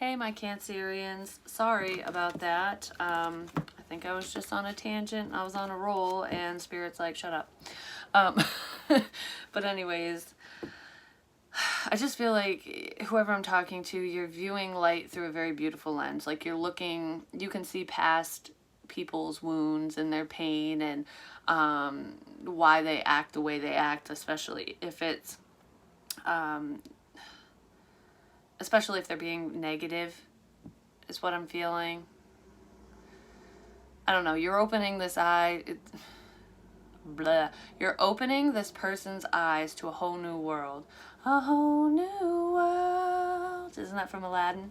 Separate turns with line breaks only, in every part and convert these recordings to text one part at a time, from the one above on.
Hey, my Cancerians. Sorry about that. I think I was just on a tangent. I was on a roll, and Spirit's like, shut up. Um, but anyways, I just feel like whoever I'm talking to, you're viewing light through a very beautiful lens. Like you're looking, you can see past people's wounds and their pain and why they act the way they act, especially if it's especially if they're being negative, is what I'm feeling. I don't know. You're opening this eye. You're opening this person's eyes to a whole new world. A whole new world. Isn't that from Aladdin?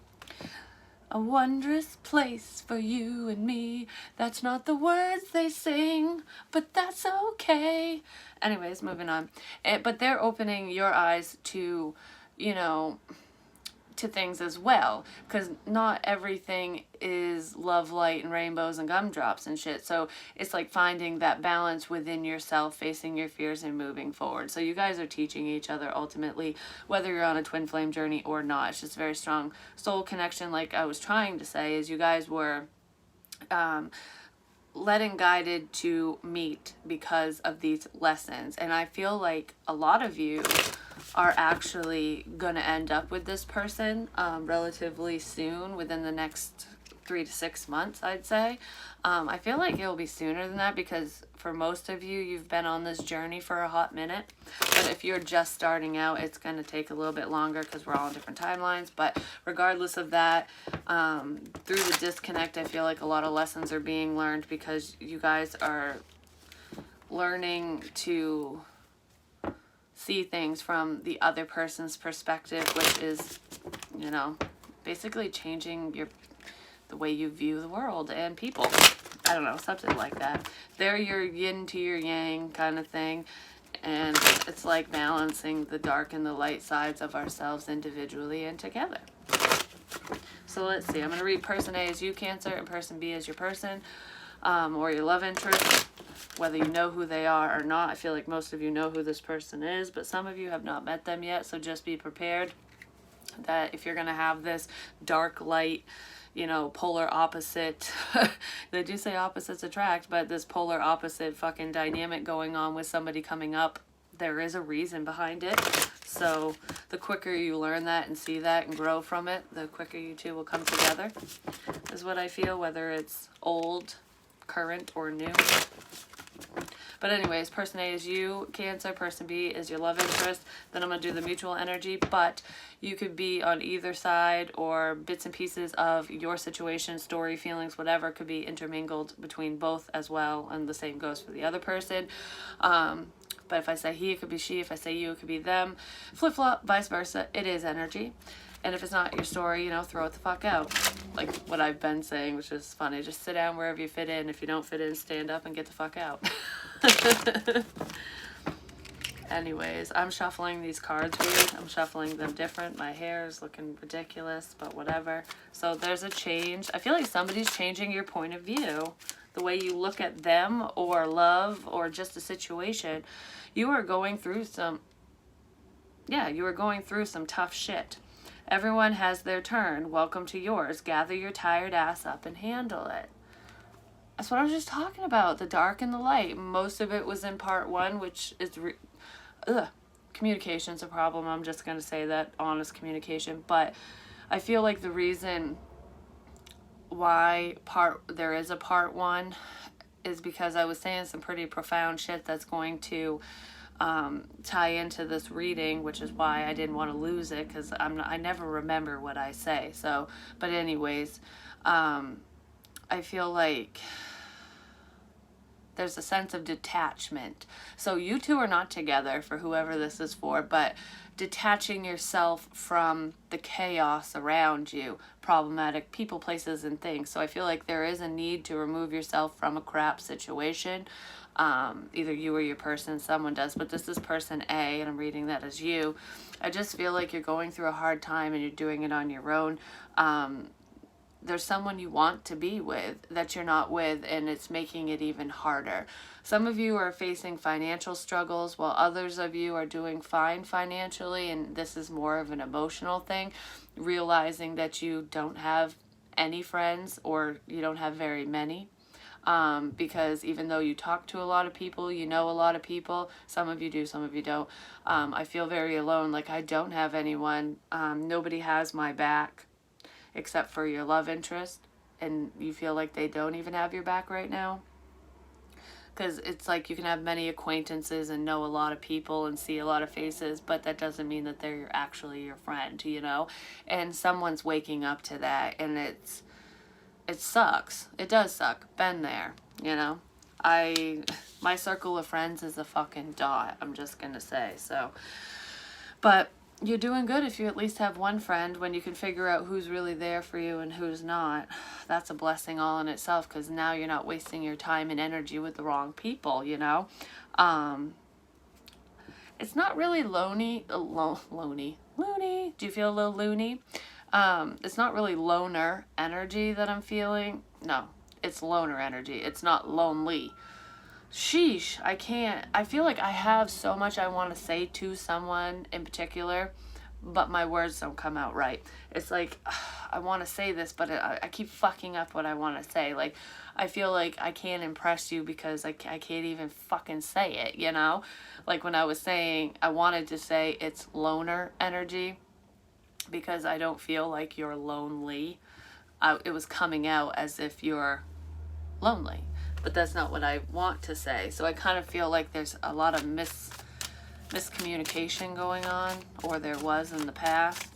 A wondrous place for you and me. That's not the words they sing, but that's okay. Anyways, moving on. But they're opening your eyes to, to things as well, because not everything is love, light, and rainbows and gumdrops and shit. So it's like finding that balance within yourself, facing your fears and moving forward. So you guys are teaching each other ultimately, whether you're on a twin flame journey or not. It's just a very strong soul connection. Like I was trying to say, is you guys were led and guided to meet because of these lessons. And I feel like a lot of you are actually going to end up with this person relatively soon, within the next 3 to 6 months, I'd say. I feel like it'll be sooner than that because for most of you, you've been on this journey for a hot minute. But if you're just starting out, it's going to take a little bit longer because we're all on different timelines. But regardless of that, through the disconnect, I feel like a lot of lessons are being learned because you guys are learning to see things from the other person's perspective, which is, basically changing the way you view the world and people. I don't know, something like that. They're your yin to your yang kind of thing. And it's like balancing the dark and the light sides of ourselves individually and together. So let's see. I'm going to read person A as you, Cancer, and person B as your person, or your love interest, whether you know who they are or not. I feel like most of you know who this person is, but some of you have not met them yet. So just be prepared that if you're going to have this dark light, polar opposite, they do say opposites attract, but this polar opposite fucking dynamic going on with somebody coming up, there is a reason behind it. So the quicker you learn that and see that and grow from it, the quicker you two will come together, is what I feel, whether it's old, current, or new. But anyways, person A is you, Cancer. Person B is your love interest. Then I'm going to do the mutual energy. But you could be on either side, or bits and pieces of your situation, story, feelings, whatever could be intermingled between both as well. And the same goes for the other person. But if I say he, it could be she. If I say you, it could be them. Flip-flop, vice versa. It is energy. And if it's not your story, throw it the fuck out. Like what I've been saying, which is funny. Just sit down wherever you fit in. If you don't fit in, stand up and get the fuck out. Anyways, I'm shuffling these cards weird. I'm shuffling them different. My hair is looking ridiculous, but whatever. So there's a change. I feel like somebody's changing your point of view. The way you look at them or love or just a situation. You are going through some tough shit. Everyone has their turn. Welcome to yours. Gather your tired ass up and handle it. That's what I was just talking about. The dark and the light. Most of it was in part 1, which is communication's a problem. I'm just going to say that. Honest communication. But I feel like the reason why there is a part 1 is because I was saying some pretty profound shit that's going to tie into this reading, which is why I didn't want to lose it, because I never remember what I say. So, but anyways, I feel like there's a sense of detachment. So you two are not together, for whoever this is for, but detaching yourself from the chaos around you, problematic people, places, and things. So I feel like there is a need to remove yourself from a crap situation. Either you or your person, someone does, but this is person A, and I'm reading that as you. I just feel like you're going through a hard time and you're doing it on your own. there's someone you want to be with that you're not with, and it's making it even harder. Some of you are facing financial struggles while others of you are doing fine financially, and this is more of an emotional thing, realizing that you don't have any friends, or you don't have very many. Because even though you talk to a lot of people, you know a lot of people, some of you do, some of you don't. I feel very alone, like I don't have anyone. Nobody has my back except for your love interest, and you feel like they don't even have your back right now. Because it's like you can have many acquaintances and know a lot of people and see a lot of faces, but that doesn't mean that they're actually your friend, you know? And someone's waking up to that, and it sucks. It does suck. Been there, you know? My circle of friends is a fucking dot, I'm just gonna say, so. But you're doing good if you at least have one friend. When you can figure out who's really there for you and who's not, that's a blessing all in itself, because now you're not wasting your time and energy with the wrong people, you know? It's not really loony. Do you feel a little loony? It's not really loner energy that I'm feeling. No, it's loner energy. It's not lonely. Sheesh, I feel like I have so much I want to say to someone in particular, but my words don't come out right. It's like, I want to say this, but I keep fucking up what I want to say. Like, I feel like I can't impress you because I can't even fucking say it, you know? Like when I was saying, I wanted to say it's loner energy because I don't feel like you're lonely. It was coming out as if you're lonely, but that's not what I want to say. So I kind of feel like there's a lot of miscommunication going on, or there was in the past.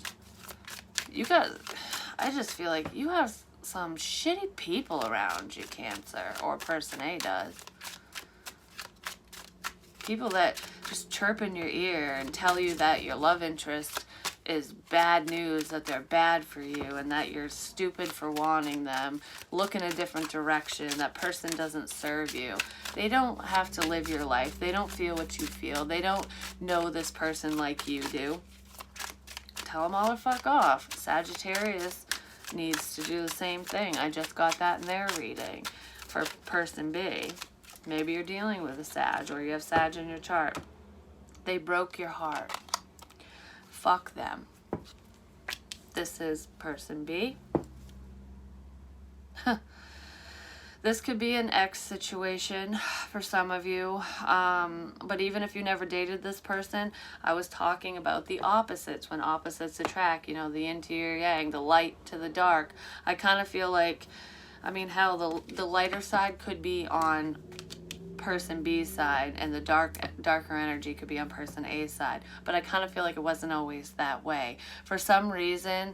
I just feel like you have some shitty people around you, Cancer, or person A does. People that just chirp in your ear and tell you that your love interest is bad news, that they're bad for you, and that you're stupid for wanting them. Look in a different direction. That person doesn't serve you. They don't have to live your life. They don't feel what you feel. They don't know this person like you do. Tell them all to fuck off. Sagittarius needs to do the same thing. I just got that in their reading for person B. Maybe you're dealing with a Sag, or you have Sag in your chart. They broke your heart. Fuck them. This is person B. This could be an ex situation for some of you. But even if you never dated this person, I was talking about the opposites. When opposites attract, you know, the yin to your yang, the light to the dark. I kind of feel like, I mean, hell, the lighter side could be on person B's side, and the darker energy could be on person A's side. But I kind of feel like it wasn't always that way. For some reason,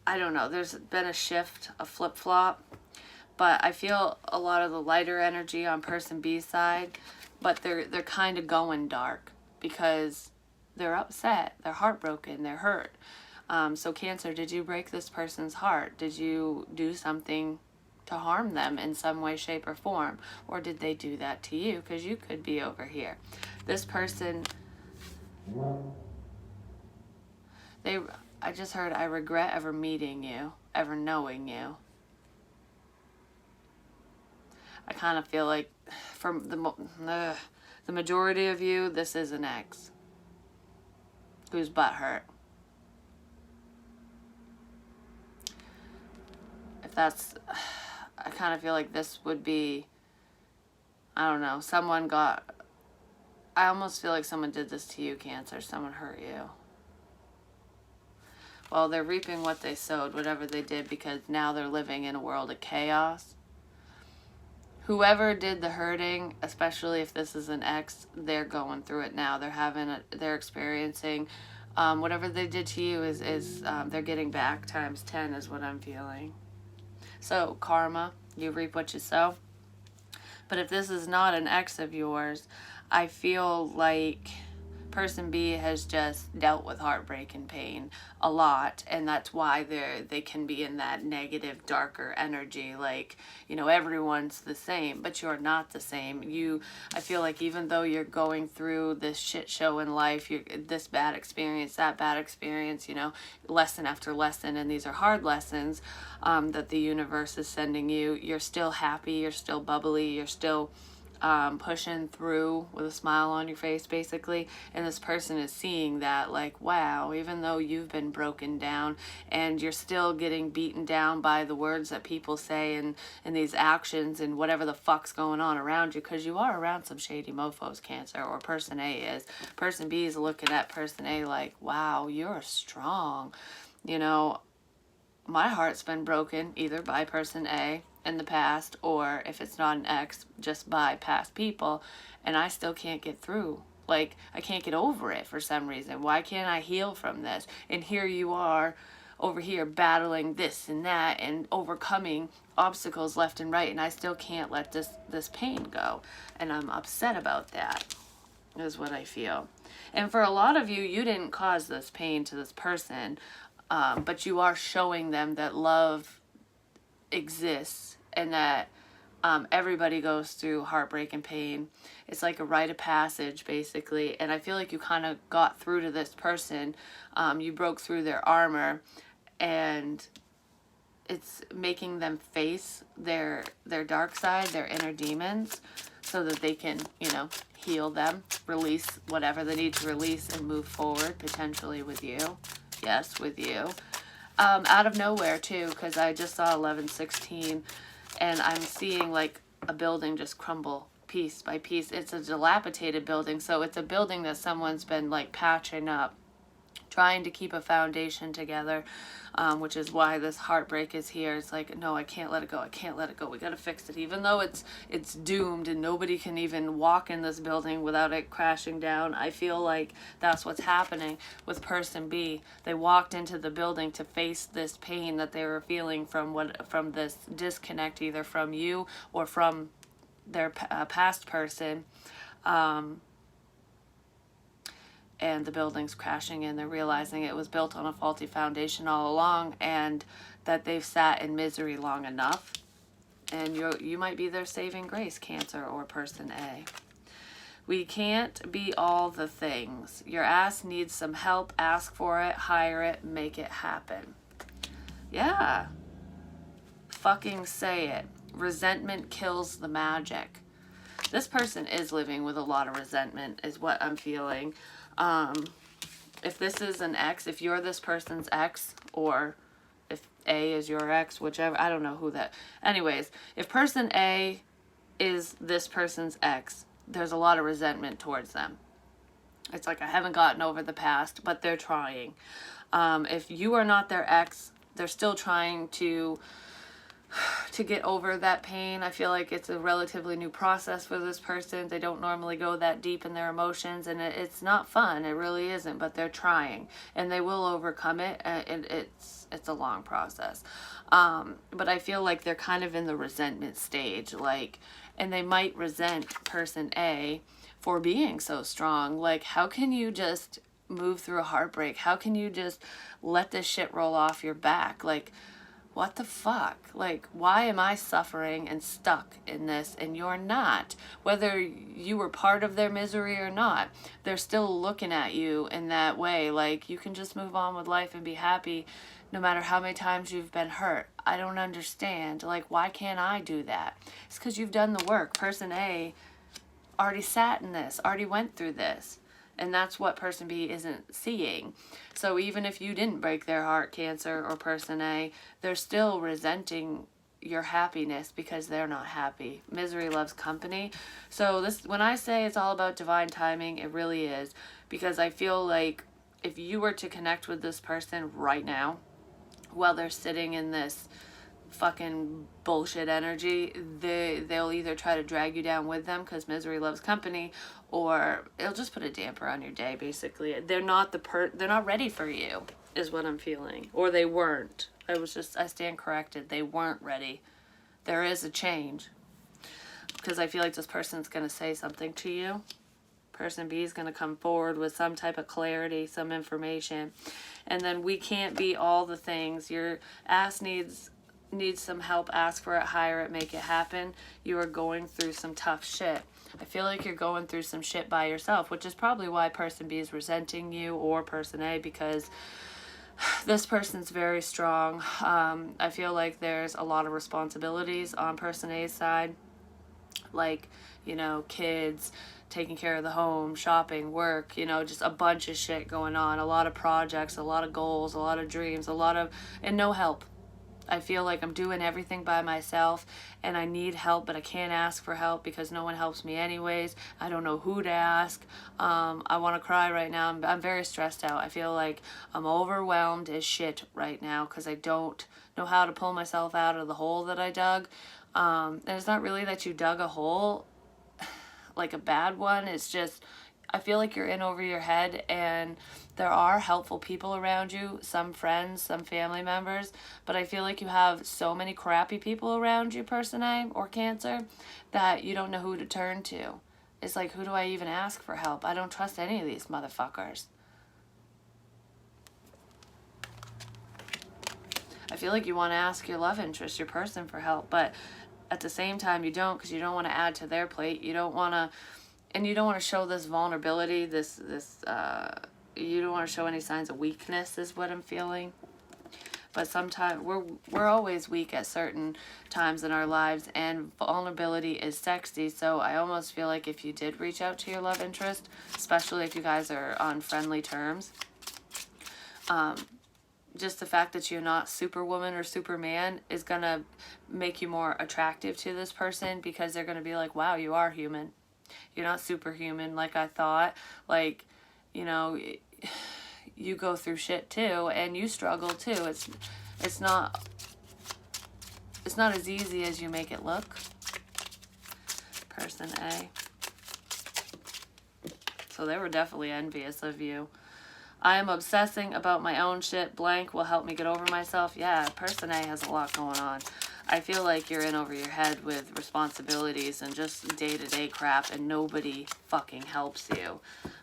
I don't know, there's been a shift, a flip-flop, but I feel a lot of the lighter energy on person B's side, but they're kind of going dark because they're upset, they're heartbroken, they're hurt. So Cancer, did you break this person's heart? Did you do something to harm them in some way, shape, or form? Or did they do that to you? Because you could be over here. This person, I just heard, I regret ever meeting you, ever knowing you. I kind of feel like from the majority of you, this is an ex who's butthurt. If that's, I kind of feel like this would be, I don't know, I almost feel like someone did this to you, Cancer. Someone hurt you. Well, they're reaping what they sowed, whatever they did, because now they're living in a world of chaos. Whoever did the hurting, especially if this is an ex, they're going through it now. They're experiencing, whatever they did to you is they're getting back times 10 is what I'm feeling. So, karma, you reap what you sow. But if this is not an ex of yours, I feel like person B has just dealt with heartbreak and pain a lot, and that's why they can be in that negative, darker energy. Like, you know, everyone's the same, but you're not the same. I feel like even though you're going through this shit show in life, this bad experience, that bad experience, you know, lesson after lesson, and these are hard lessons that the universe is sending you. You're still happy, you're still bubbly, you're still pushing through with a smile on your face, basically. And this person is seeing that, like, wow, even though you've been broken down and you're still getting beaten down by the words that people say and these actions and whatever the fuck's going on around you, because you are around some shady mofos, Cancer, or person A is. Person B is looking at person A like, wow, you're strong. You know, my heart's been broken either by person A in the past, or if it's not an ex, just by past people, and I still can't get through. Like, I can't get over it for some reason. Why can't I heal from this? And here you are over here battling this and that and overcoming obstacles left and right, and I still can't let this pain go. And I'm upset about that, is what I feel. And for a lot of you, you didn't cause this pain to this person, but you are showing them that love exists and that everybody goes through heartbreak and pain. It's like a rite of passage, basically. And I feel like you kind of got through to this person. You broke through their armor, and it's making them face their dark side, their inner demons, so that they can, you know, heal them, release whatever they need to release, and move forward, potentially with you. Yes, with you. Out of nowhere, too, because I just saw 1116, and I'm seeing, like, a building just crumble piece by piece. It's a dilapidated building, so it's a building that someone's been, like, patching up, trying to keep a foundation together, which is why this heartbreak is here. It's like, no, I can't let it go. I can't let it go. We got to fix it. Even though it's doomed and nobody can even walk in this building without it crashing down, I feel like that's what's happening with person B. They walked into the building to face this pain that they were feeling from this disconnect, either from you or from their past person. And the building's crashing in. They're realizing it was built on a faulty foundation all along, and that they've sat in misery long enough. And you might be their saving grace, Cancer or person A. We can't be all the things. Your ass needs some help. Ask for it, hire it, make it happen. Yeah. Fucking say it. Resentment kills the magic. This person is living with a lot of resentment, is what I'm feeling. If this is an ex, if you're this person's ex, or if A is your ex, whichever, I don't know who that. Anyways, if person A is this person's ex, there's a lot of resentment towards them. It's like, I haven't gotten over the past, but they're trying. If you are not their ex, they're still trying to get over that pain. I feel like it's a relatively new process for this person. They don't normally go that deep in their emotions, and it's not fun. It really isn't, but they're trying, and they will overcome it, and it's a long process. But I feel like they're kind of in the resentment stage, like, and they might resent person A for being so strong. Like, how can you just move through a heartbreak? How can you just let this shit roll off your back? Like, what the fuck? Like, why am I suffering and stuck in this and you're not? Whether you were part of their misery or not, they're still looking at you in that way. Like, you can just move on with life and be happy no matter how many times you've been hurt. I don't understand. Like, why can't I do that? It's because you've done the work. Person A already sat in this, already went through this. And that's what person B isn't seeing. So even if you didn't break their heart, Cancer or person A, they're still resenting your happiness because they're not happy. Misery loves company. So this, when I say it's all about divine timing, it really is. Because I feel like if you were to connect with this person right now, while they're sitting in this fucking bullshit energy, they'll either try to drag you down with them because misery loves company, or it'll just put a damper on your day. Basically, they're not they're not ready for you, is what I'm feeling, or they weren't. I stand corrected. They weren't ready. There is a change, because I feel like this person's gonna say something to you, Person B is going to come forward with some type of clarity, some information. And then we can't be all the things. Your ass needs some help. Ask for it, hire it, make it happen. You are going through some tough shit. I feel like you're going through some shit by yourself, which is probably why Person B is resenting you, or Person A, because this person's very strong. I feel like there's a lot of responsibilities on Person A's side, like, you know, kids, taking care of the home, shopping, work, you know, just a bunch of shit going on, a lot of projects, a lot of goals, a lot of dreams, and no help. I feel like I'm doing everything by myself and I need help, but I can't ask for help because no one helps me anyways. I don't know who to ask. I want to cry right now. I'm very stressed out. I feel like I'm overwhelmed as shit right now because I don't know how to pull myself out of the hole that I dug. And it's not really that you dug a hole, like a bad one. It's just, I feel like you're in over your head, and there are helpful people around you, some friends, some family members, but I feel like you have so many crappy people around you, Person A or Cancer, that you don't know who to turn to. It's like, who do I even ask for help? I don't trust any of these motherfuckers. I feel like you want to ask your love interest, your person, for help, but at the same time you don't, because you don't want to add to their plate. You don't want to, and you don't want to show this vulnerability, you don't want to show any signs of weakness, is what I'm feeling. But sometimes we're always weak at certain times in our lives, and vulnerability is sexy. So I almost feel like if you did reach out to your love interest, especially if you guys are on friendly terms, just the fact that you're not Superwoman or Superman is going to make you more attractive to this person, because they're going to be like, wow, you are human. You're not superhuman like I thought. Like, you know, you go through shit too, and you struggle too. It's not as easy as you make it look. Person A. So they were definitely envious of you. I am obsessing about my own shit. Blank will help me get over myself. Yeah, Person A has a lot going on. I feel like you're in over your head with responsibilities and just day-to-day crap, and nobody fucking helps you.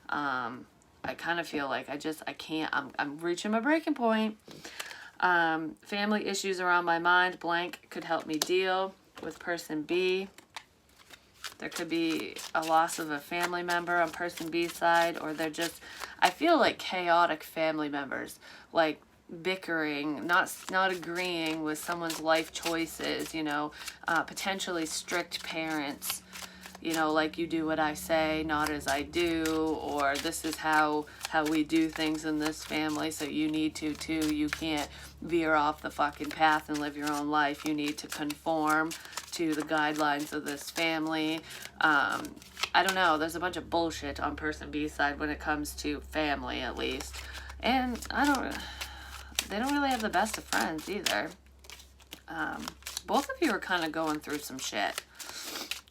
I kind of feel like I can't, I'm reaching my breaking point. Family issues are on my mind. Blank could help me deal with Person B. There could be a loss of a family member on Person B's side, or they're just, I feel like chaotic family members, like bickering, not agreeing with someone's life choices, you know, potentially strict parents, you know, like, you do what I say, not as I do, or this is how we do things in this family, so you need to too. You can't veer off the fucking path and live your own life. You need to conform to the guidelines of this family. I don't know. There's a bunch of bullshit on Person B's side when it comes to family, at least. And they don't really have the best of friends either. Both of you are kind of going through some shit.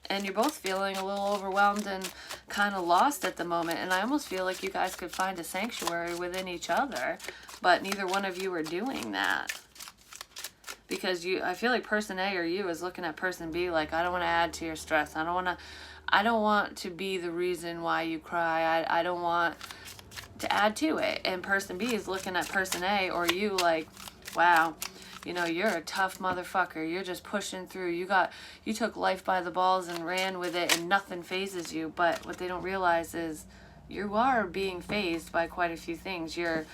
And you're both feeling a little overwhelmed and kind of lost at the moment. And I almost feel like you guys could find a sanctuary within each other, but neither one of you are doing that. Because I feel like Person A or you is looking at Person B like, I don't want to add to your stress. I don't want to be the reason why you cry. I don't want to add to it. And Person B is looking at Person A or you like, wow, you know, you're a tough motherfucker. You're just pushing through. You took life by the balls and ran with it, and nothing phases you. But what they don't realize is you are being phased by quite a few things. You're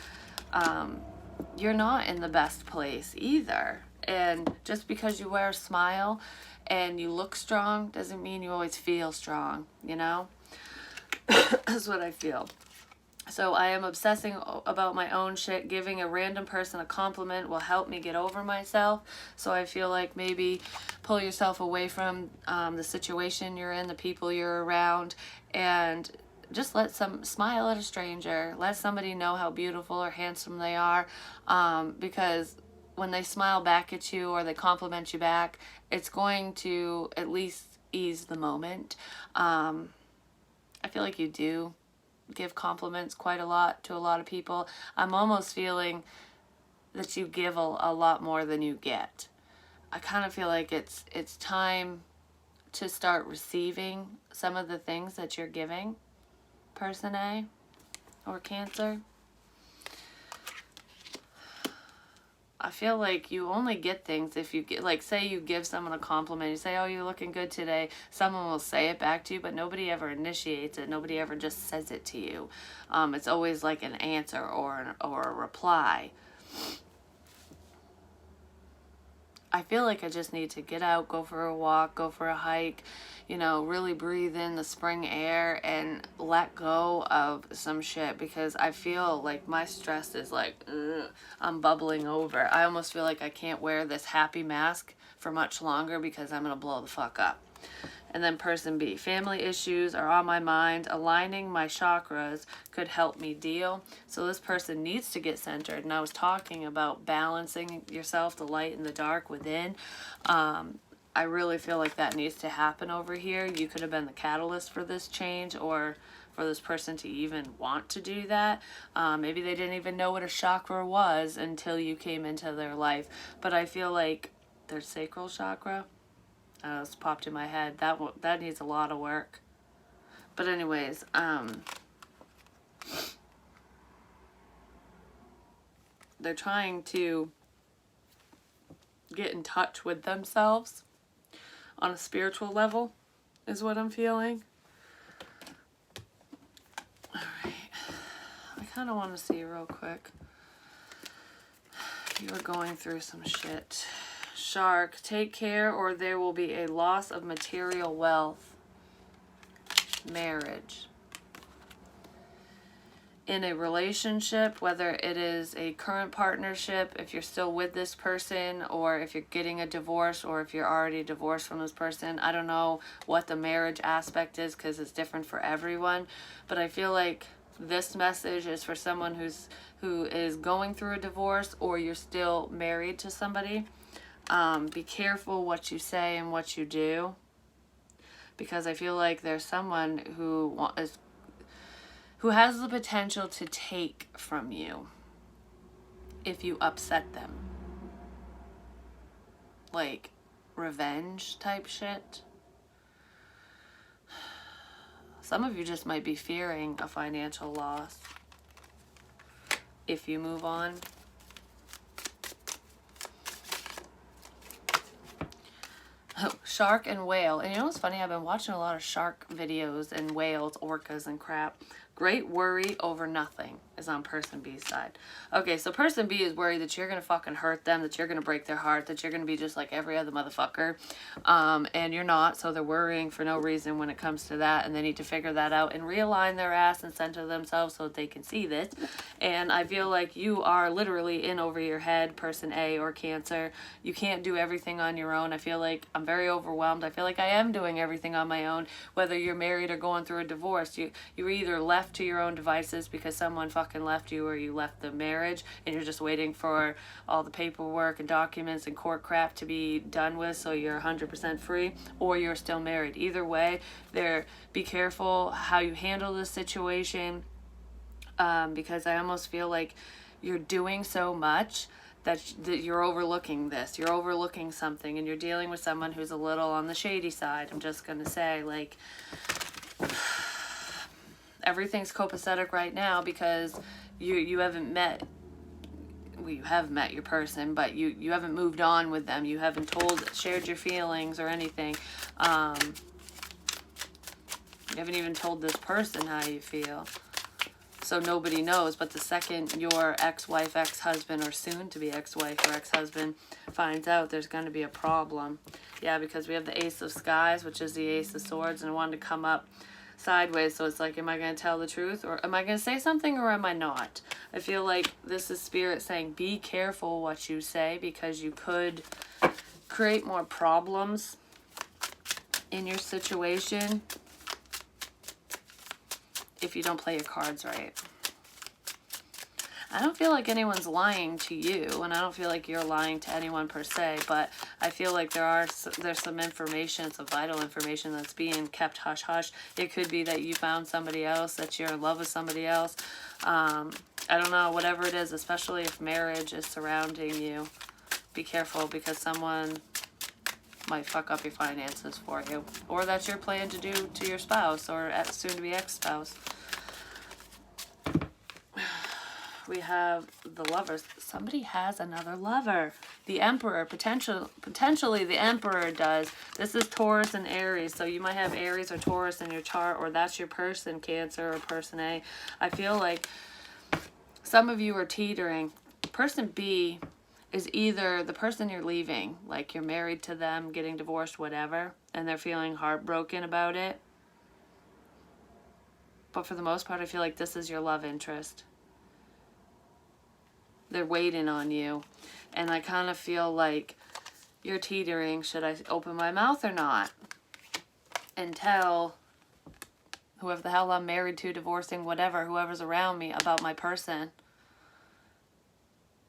not in the best place either. And just because you wear a smile and you look strong doesn't mean you always feel strong, you know? That's what I feel. So I am obsessing about my own shit. Giving a random person a compliment will help me get over myself. So I feel like maybe pull yourself away from the situation you're in, the people you're around, and just smile at a stranger. Let somebody know how beautiful or handsome they are, because when they smile back at you or they compliment you back, it's going to at least ease the moment. I feel like you do give compliments quite a lot to a lot of people. I'm almost feeling that you give a lot more than you get. I kind of feel like it's time to start receiving some of the things that you're giving. person A or Cancer. I feel like you only get things if you get, like, say you give someone a compliment, you say, oh, you're looking good today. Someone will say it back to you, but nobody ever initiates it. Nobody ever just says it to you. It's always like an answer or a reply. I feel like I just need to get out, go for a walk, go for a hike, you know, really breathe in the spring air and let go of some shit, because I feel like my stress is like, ugh, I'm bubbling over. I almost feel like I can't wear this happy mask for much longer because I'm going to blow the fuck up. And then person B, family issues are on my mind. Aligning my chakras could help me deal. So this person needs to get centered. And I was talking about balancing yourself, the light and the dark within. I really feel like that needs to happen over here. You could have been the catalyst for this change, or for this person to even want to do that. Maybe they didn't even know what a chakra was until you came into their life. But I feel like their sacral chakra, it's popped in my head. That needs a lot of work. But anyways, they're trying to get in touch with themselves on a spiritual level, is what I'm feeling. Alright. I kind of want to see real quick. You are going through some shit. Shark, take care or there will be a loss of material wealth. Marriage. In a relationship, whether it is a current partnership, if you're still with this person, or if you're getting a divorce, or if you're already divorced from this person. I don't know what the marriage aspect is because it's different for everyone. But I feel like this message is for someone who is going through a divorce, or you're still married to somebody. Be careful what you say and what you do, because I feel like there's someone who has the potential to take from you if you upset them. Like revenge type shit. Some of you just might be fearing a financial loss if you move on. Shark and whale. And you know what's funny? I've been watching a lot of shark videos and whales, orcas and crap. Great worry over nothing is on person B's side. Okay, so person B is worried that you're going to fucking hurt them, that you're going to break their heart, that you're going to be just like every other motherfucker. And you're not, so they're worrying for no reason when it comes to that, and they need to figure that out and realign their ass and center themselves so that they can see this. And I feel like you are literally in over your head, person A or Cancer. You can't do everything on your own. I feel like I'm very overwhelmed. I feel like I am doing everything on my own, whether you're married or going through a divorce. You're either left to your own devices because someone fucking left you, or you left the marriage and you're just waiting for all the paperwork and documents and court crap to be done with so you're 100% free, or you're still married. Either way, be careful how you handle this situation, because I almost feel like you're doing so much that you're overlooking this. You're overlooking something, and you're dealing with someone who's a little on the shady side. I'm just gonna say, like, everything's copacetic right now because you haven't met, well, you have met your person, but you haven't moved on with them. You haven't shared your feelings or anything. You haven't even told this person how you feel. So nobody knows. But the second your ex-wife, ex-husband, or soon-to-be ex-wife or ex-husband finds out, there's going to be a problem. Yeah, because we have the Ace of Skies, which is the Ace of Swords, and I wanted to come up sideways, so it's like, am I going to tell the truth, or am I going to say something, or am I not? I feel like this is spirit saying be careful what you say, because you could create more problems in your situation if you don't play your cards right. I don't feel like anyone's lying to you, and I don't feel like you're lying to anyone per se, but I feel like there's some information, some vital information that's being kept hush-hush. It could be that you found somebody else, that you're in love with somebody else. I don't know, whatever it is, especially if marriage is surrounding you. Be careful, because someone might fuck up your finances for you, or that you're planning to do to your spouse or soon-to-be ex-spouse. we have the Lovers. Somebody has another lover. The Emperor, potentially the Emperor does. This is Taurus and Aries, so you might have Aries or Taurus in your chart, or that's your person, Cancer or person A. I feel like some of you are teetering. Person B is either the person you're leaving, like you're married to them, getting divorced, whatever, and they're feeling heartbroken about it. But for the most part, I feel like this is your love interest. They're waiting on you. And I kind of feel like you're teetering. Should I open my mouth or not? And tell whoever the hell I'm married to, divorcing, whatever, whoever's around me about my person.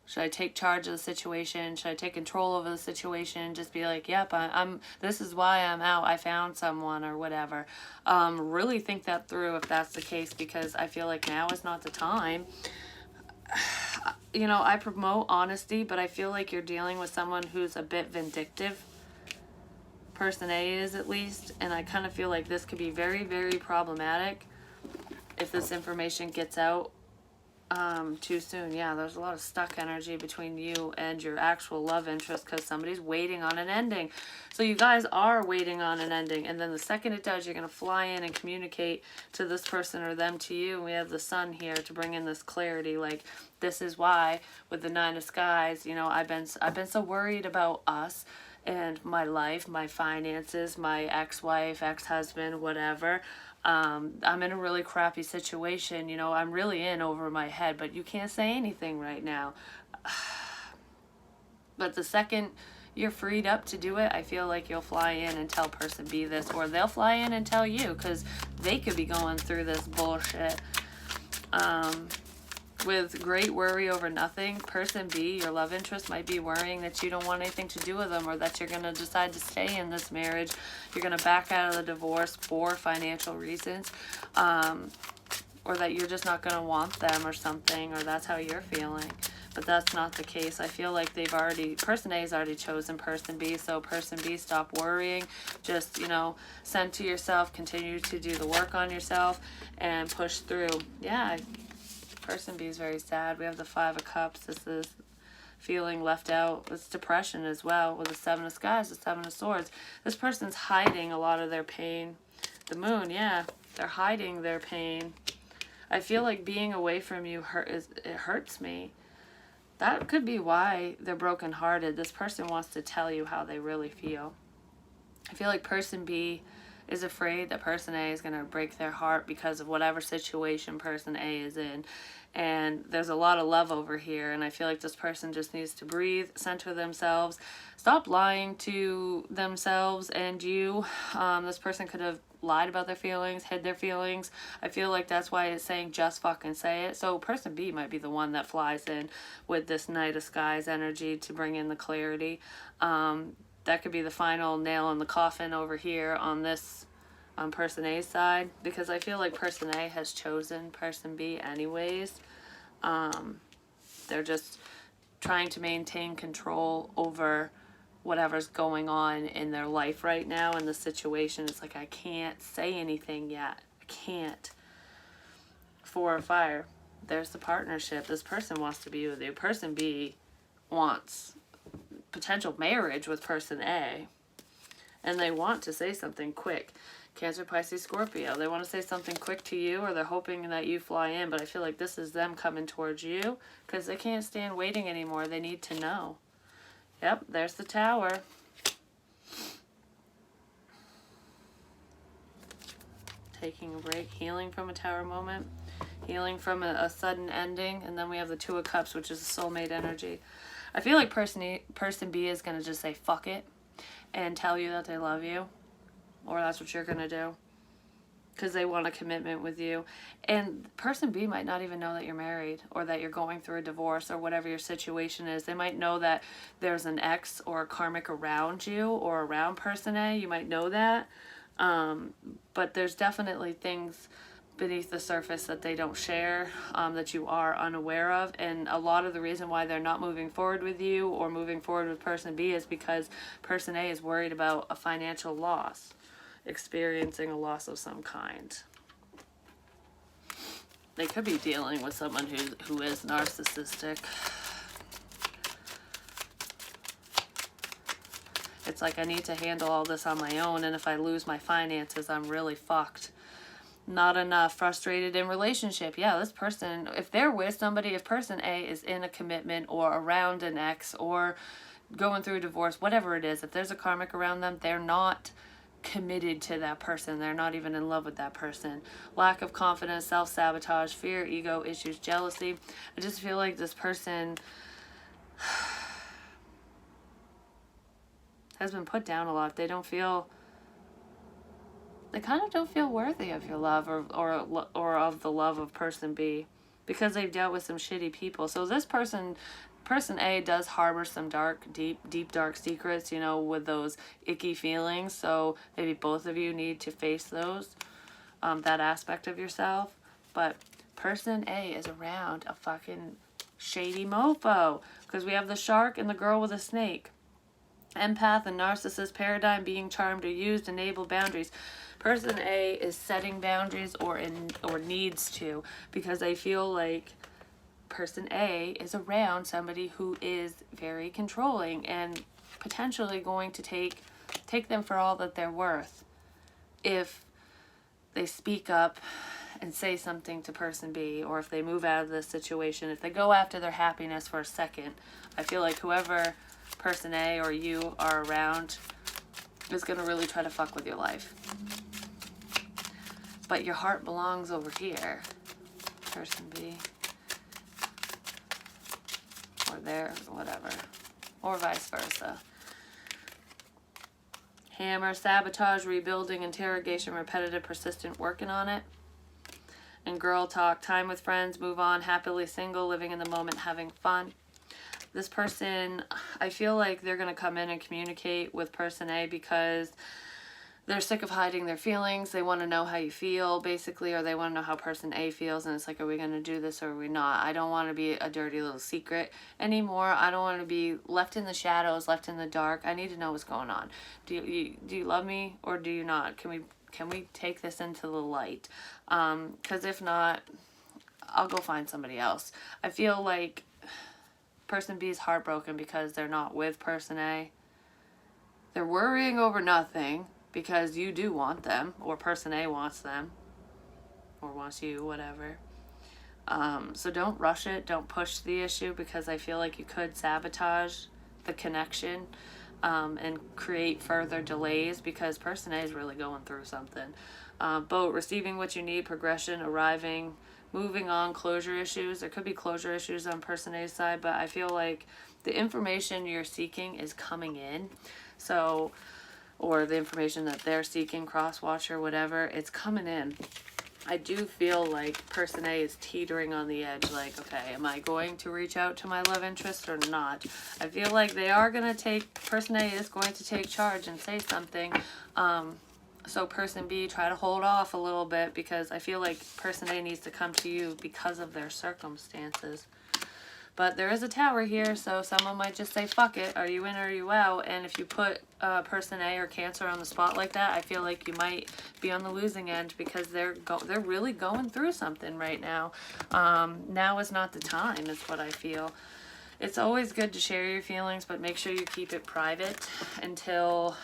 Should I take charge of the situation? Should I take control over the situation? Just be like, yep, I'm this is why I'm out. I found someone or whatever. Really think that through if that's the case, because I feel like now is not the time. You know, I promote honesty, but I feel like you're dealing with someone who's a bit vindictive. Person A is, at least. And I kind of feel like this could be very, very problematic if this information gets out too soon. Yeah, there's a lot of stuck energy between you and your actual love interest because somebody's waiting on an ending. So you guys are waiting on an ending, and then the second it does, you're going to fly in and communicate to this person or them to you. And we have the Sun here to bring in this clarity. Like, this is why with the Nine of Skies, you know, I've been so worried about us and my life, my finances, my ex-wife, ex-husband, whatever. I'm in a really crappy situation, you know, I'm really in over my head, but you can't say anything right now. But the second you're freed up to do it, I feel like you'll fly in and tell person B this, or they'll fly in and tell you, because they could be going through this bullshit. With great worry over nothing, person B, your love interest, might be worrying that you don't want anything to do with them, or that you're going to decide to stay in this marriage. You're going to back out of the divorce for financial reasons, or that you're just not going to want them or something, or that's how you're feeling. But that's not the case. I feel like person A has already chosen person B, so person B, stop worrying. Just, you know, center yourself, continue to do the work on yourself, and push through. Yeah, person B is very sad. We have the Five of Cups. This is feeling left out. It's depression as well with the Seven of Skies, the Seven of Swords. This person's hiding a lot of their pain. The Moon, yeah, they're hiding their pain. I feel like being away from you hurts me. That could be why they're brokenhearted. This person wants to tell you how they really feel. I feel like person B is afraid that person A is going to break their heart because of whatever situation person A is in. And there's a lot of love over here, and I feel like this person just needs to breathe, center themselves, stop lying to themselves and you. This person could have lied about their feelings, hid their feelings. I feel like that's why it's saying just fucking say it. So person B might be the one that flies in with this Knight of Skies energy to bring in the clarity. That could be the final nail in the coffin over here on this on person A's side, because I feel like person A has chosen person B anyways. They're just trying to maintain control over whatever's going on in their life right now, and the situation is like, I can't say anything yet. I can't. Four of Fire. There's the partnership. This person wants to be with you. Person B wants potential marriage with person A, and they want to say something quick. Cancer, Pisces, Scorpio. They want to say something quick to you, or they're hoping that you fly in, but I feel like this is them coming towards you because they can't stand waiting anymore. They need to know. Yep, there's the Tower. Taking a break, healing from a Tower moment, healing from a sudden ending, and then we have the Two of Cups, which is a soulmate energy. I feel like person B is going to just say fuck it and tell you that they love you, or that's what you're going to do, because they want a commitment with you. And person B might not even know that you're married, or that you're going through a divorce, or whatever your situation is. They might know that there's an ex or a karmic around you, or around person A. You might know that. But there's definitely things beneath the surface that they don't share, that you are unaware of. And a lot of the reason why they're not moving forward with you or moving forward with person B is because person A is worried about a financial loss, experiencing a loss of some kind. they could be dealing with someone who is narcissistic. It's like, I need to handle all this on my own, and if I lose my finances, I'm really fucked. Not enough, frustrated in relationship. Yeah, this person, if they're with somebody, if person A is in a commitment or around an ex or going through a divorce, whatever it is, if there's a karmic around them, they're not committed to that person. They're not even in love with that person. Lack of confidence, self-sabotage, fear, ego issues, jealousy. I just feel like this person has been put down a lot. They kind of don't feel worthy of your love or of the love of person B, because they've dealt with some shitty people. So this person A does harbor some deep dark secrets, you know, with those icky feelings. So maybe both of you need to face those, that aspect of yourself. But person A is around a fucking shady mofo, because we have the shark and the girl with a snake. Empath and narcissist paradigm, being charmed or used, enable boundaries. Person A is setting boundaries or needs to, because I feel like person A is around somebody who is very controlling and potentially going to take them for all that they're worth if they speak up and say something to person B, or if they move out of this situation, if they go after their happiness for a second. I feel like whoever person A or you are around is going to really try to fuck with your life. But your heart belongs over here, person B. Or there, whatever. Or vice versa. Hammer, sabotage, rebuilding, interrogation, repetitive, persistent, working on it. And girl talk, time with friends, move on, happily single, living in the moment, having fun. This person, I feel like they're going to come in and communicate with person A because they're sick of hiding their feelings. They want to know how you feel, basically, or they want to know how person A feels. And it's like, are we going to do this or are we not? I don't want to be a dirty little secret anymore. I don't want to be left in the shadows, left in the dark. I need to know what's going on. Do you love me or do you not? Can we take this into the light? Because if not, I'll go find somebody else. I feel like person B is heartbroken because they're not with person A. They're worrying over nothing because you do want them, or person A wants them, or wants you, whatever. So don't rush it. Don't push the issue, because I feel like you could sabotage the connection and create further delays, because person A is really going through something. Boat, receiving what you need, progression, arriving, moving on, closure issues. There could be closure issues on person A's side, but I feel like the information you're seeking is coming in. So, or the information that they're seeking, cross-watch or whatever, it's coming in. I do feel like person A is teetering on the edge, like, okay, am I going to reach out to my love interest or not? I feel like they are going to person A is going to take charge and say something. So person B, try to hold off a little bit, because I feel like person A needs to come to you because of their circumstances. But there is a tower here, so someone might just say, fuck it, are you in or are you out? And if you put person A or Cancer on the spot like that, I feel like you might be on the losing end, because they're really going through something right now. Now is not the time, is what I feel. It's always good to share your feelings, but make sure you keep it private until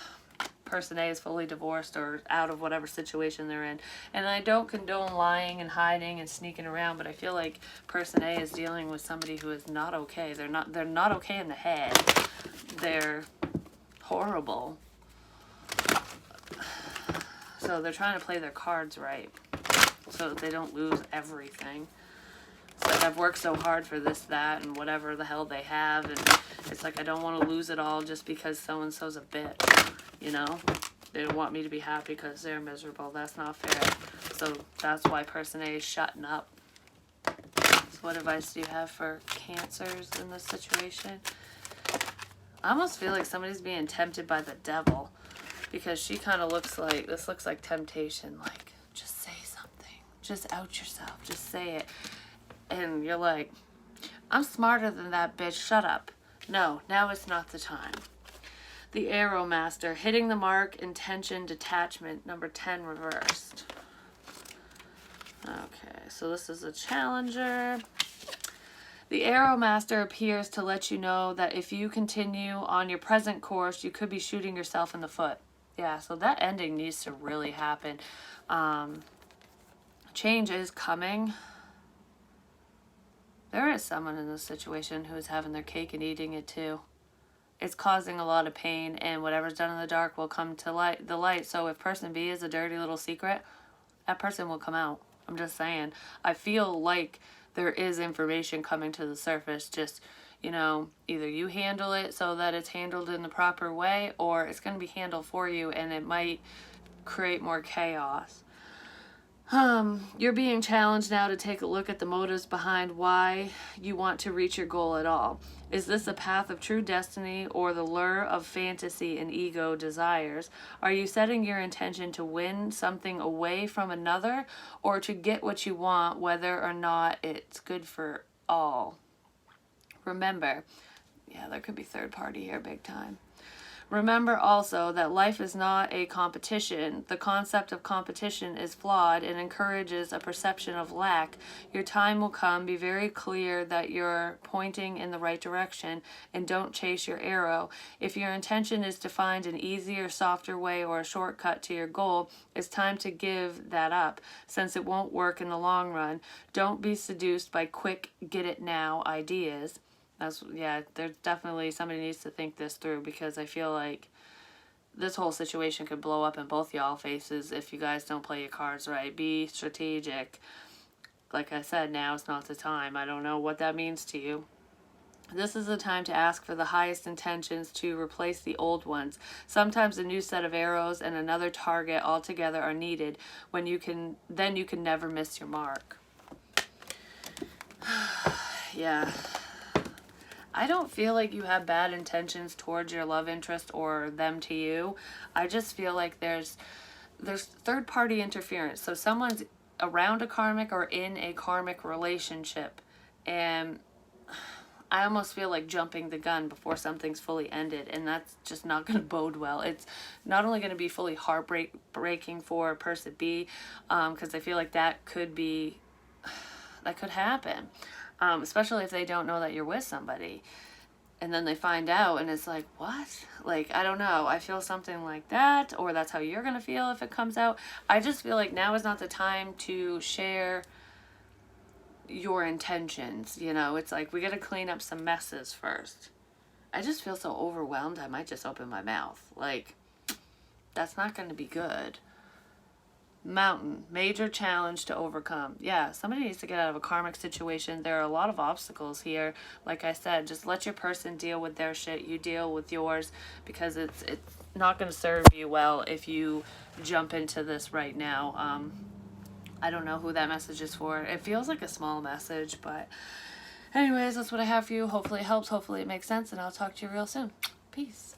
person A is fully divorced or out of whatever situation they're in. And I don't condone lying and hiding and sneaking around, but I feel like person A is dealing with somebody who is not okay. They're not okay in the head. They're horrible. So they're trying to play their cards right so that they don't lose everything. So I've worked so hard for this, that, and whatever the hell they have, and it's like, I don't want to lose it all just because so-and-so's a bitch, you know? They don't want me to be happy because they're miserable. That's not fair. So that's why person A is shutting up. So what advice do you have for Cancers in this situation? I almost feel like somebody's being tempted by the devil, because she kind of looks like, this looks like temptation, like, just say something. Just out yourself. Just say it. And you're like, I'm smarter than that, bitch. Shut up. No, now it's not the time. The Arrow Master, hitting the mark, intention, detachment, number 10 reversed. Okay, so this is a challenger. The Arrow Master appears to let you know that if you continue on your present course, you could be shooting yourself in the foot. Yeah, so that ending needs to really happen. Change is coming. There is someone in this situation who is having their cake and eating it too. It's causing a lot of pain, and whatever's done in the dark will come to the light. So if person B is a dirty little secret, that person will come out. I'm just saying. I feel like there is information coming to the surface. Just, you know, either you handle it so that it's handled in the proper way, or it's going to be handled for you, and it might create more chaos. You're being challenged now to take a look at the motives behind why you want to reach your goal at all. Is this a path of true destiny or the lure of fantasy and ego desires? Are you setting your intention to win something away from another or to get what you want, whether or not it's good for all? Remember, yeah, there could be third party here big time. Remember also that life is not a competition. The concept of competition is flawed and encourages a perception of lack. Your time will come. Be very clear that you're pointing in the right direction and don't chase your arrow. If your intention is to find an easier, softer way or a shortcut to your goal, it's time to give that up, since it won't work in the long run. Don't be seduced by quick, get it now ideas. Yeah, there's definitely somebody needs to think this through, because I feel like this whole situation could blow up in both y'all faces if you guys don't play your cards right. Be strategic. Like I said, now is not the time. I don't know what that means to you. This is the time to ask for the highest intentions to replace the old ones. Sometimes a new set of arrows and another target altogether are needed. Then you can never miss your mark. Yeah. I don't feel like you have bad intentions towards your love interest or them to you. I just feel like there's third party interference. So someone's around a karmic or in a karmic relationship, and I almost feel like jumping the gun before something's fully ended, and that's just not going to bode well. It's not only going to be fully heartbreaking for person B, because I feel like that could happen. Especially if they don't know that you're with somebody, and then they find out and it's like, what? Like, I don't know. I feel something like that, or that's how you're going to feel if it comes out. I just feel like now is not the time to share your intentions. You know, it's like we got to clean up some messes first. I just feel so overwhelmed. I might just open my mouth. Like, that's not going to be good. Mountain, major challenge to overcome. Yeah, somebody needs to get out of a karmic situation. There are a lot of obstacles here. Like I said, just let your person deal with their shit. You deal with yours, because it's not going to serve you well if you jump into this right now. I don't know who that message is for. It feels like a small message, but anyways, that's what I have for you. Hopefully it helps. Hopefully it makes sense, and I'll talk to you real soon. Peace.